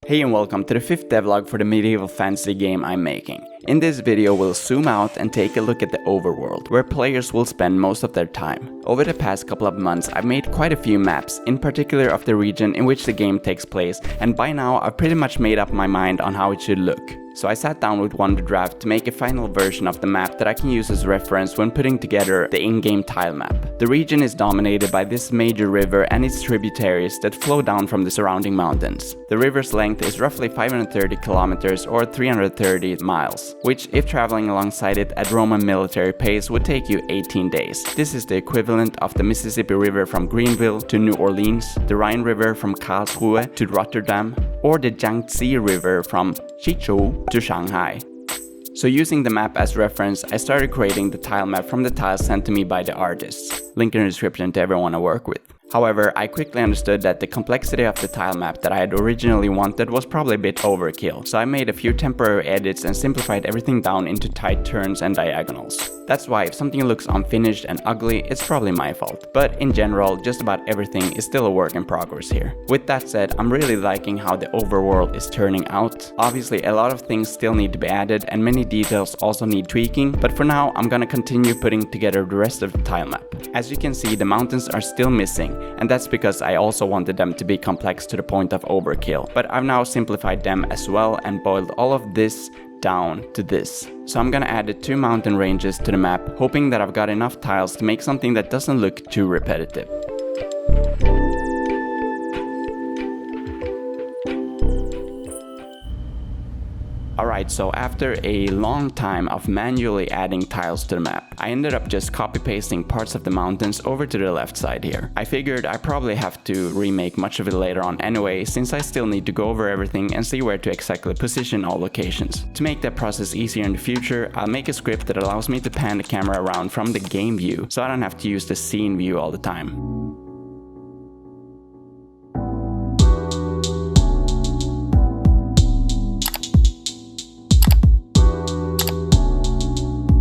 Hey and welcome to the 5th devlog for the medieval fantasy game I'm making. In this video we'll zoom out and take a look at the overworld, where players will spend most of their time. Over the past couple of months I've made quite a few maps, in particular of the region in which the game takes place, and by now I've pretty much made up my mind on how it should look. So I sat down with Wonderdraft to make a final version of the map that I can use as reference when putting together the in-game tilemap. The region is dominated by this major river and its tributaries that flow down from the surrounding mountains. The river's length is roughly 530 kilometers or 330 miles, which if traveling alongside it at Roman military pace would take you 18 days. This is the equivalent of the Mississippi River from Greenville to New Orleans, the Rhine River from Karlsruhe to Rotterdam, or the Yangtze River from Xizhou to Shanghai. So using the map as reference, I started creating the tile map from the tiles sent to me by the artists. Link in the description to everyone I work with. However, I quickly understood that the complexity of the tile map that I had originally wanted was probably a bit overkill, so I made a few temporary edits and simplified everything down into tight turns and diagonals. That's why if something looks unfinished and ugly, it's probably my fault. But in general, just about everything is still a work in progress here. With that said, I'm really liking how the overworld is turning out. Obviously, a lot of things still need to be added and many details also need tweaking, but for now, I'm gonna continue putting together the rest of the tile map. As you can see, the mountains are still missing, and that's because I also wanted them to be complex to the point of overkill. But I've now simplified them as well and boiled all of this down to this. So I'm gonna add the 2 mountain ranges to the map, hoping that I've got enough tiles to make something that doesn't look too repetitive. Alright, so after a long time of manually adding tiles to the map, I ended up just copy-pasting parts of the mountains over to the left side here. I figured I probably have to remake much of it later on anyway, since I still need to go over everything and see where to exactly position all locations. To make that process easier in the future, I'll make a script that allows me to pan the camera around from the game view, so I don't have to use the scene view all the time.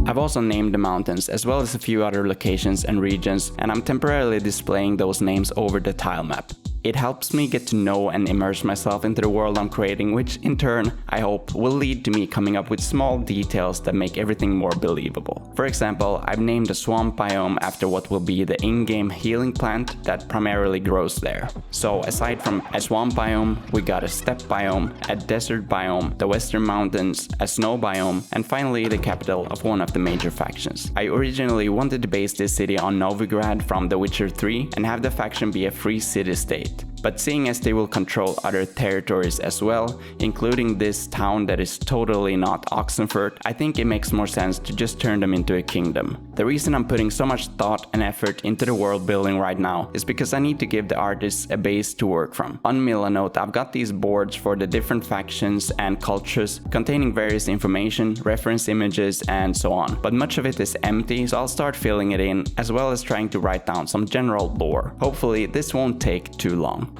I've also named the mountains as well as a few other locations and regions, and I'm temporarily displaying those names over the tile map. It helps me get to know and immerse myself into the world I'm creating, which in turn, I hope, will lead to me coming up with small details that make everything more believable. For example, I've named a swamp biome after what will be the in-game healing plant that primarily grows there. So aside from a swamp biome, we got a steppe biome, a desert biome, the western mountains, a snow biome, and finally the capital of one of the major factions. I originally wanted to base this city on Novigrad from The Witcher 3 and have the faction be a free city-state. But seeing as they will control other territories as well, including this town that is totally not Oxenfurt, I think it makes more sense to just turn them into a kingdom. The reason I'm putting so much thought and effort into the world building right now is because I need to give the artists a base to work from. On Milanote, I've got these boards for the different factions and cultures containing various information, reference images, and so on. But much of it is empty, so I'll start filling it in, as well as trying to write down some general lore. Hopefully, this won't take too long.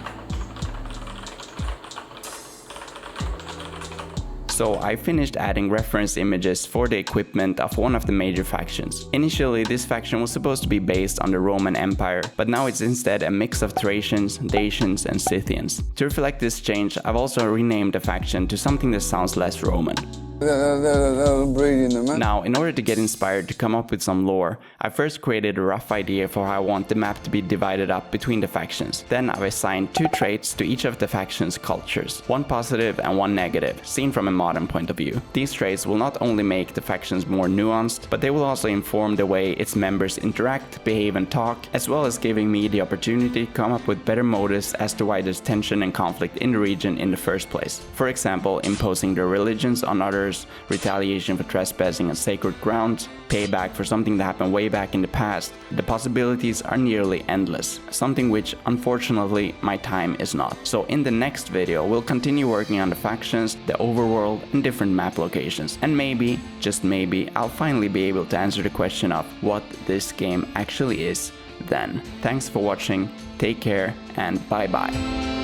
So I finished adding reference images for the equipment of one of the major factions. Initially, this faction was supposed to be based on the Roman Empire, but now it's instead a mix of Thracians, Dacians, and Scythians. To reflect this change, I've also renamed the faction to something that sounds less Roman. Now, in order to get inspired to come up with some lore, I first created a rough idea for how I want the map to be divided up between the factions. Then I've assigned 2 traits to each of the factions' cultures, one positive and one negative, seen from a modern point of view. These traits will not only make the factions more nuanced, but they will also inform the way its members interact, behave and talk, as well as giving me the opportunity to come up with better motives as to why there's tension and conflict in the region in the first place. For example, imposing their religions on others, retaliation for trespassing on sacred grounds, payback for something that happened way back in the past. The possibilities are nearly endless, something which unfortunately my time is not. So in the next video we'll continue working on the factions, the overworld and different map locations, and maybe, just maybe, I'll finally be able to answer the question of what this game actually is then. Thanks for watching, take care and bye bye.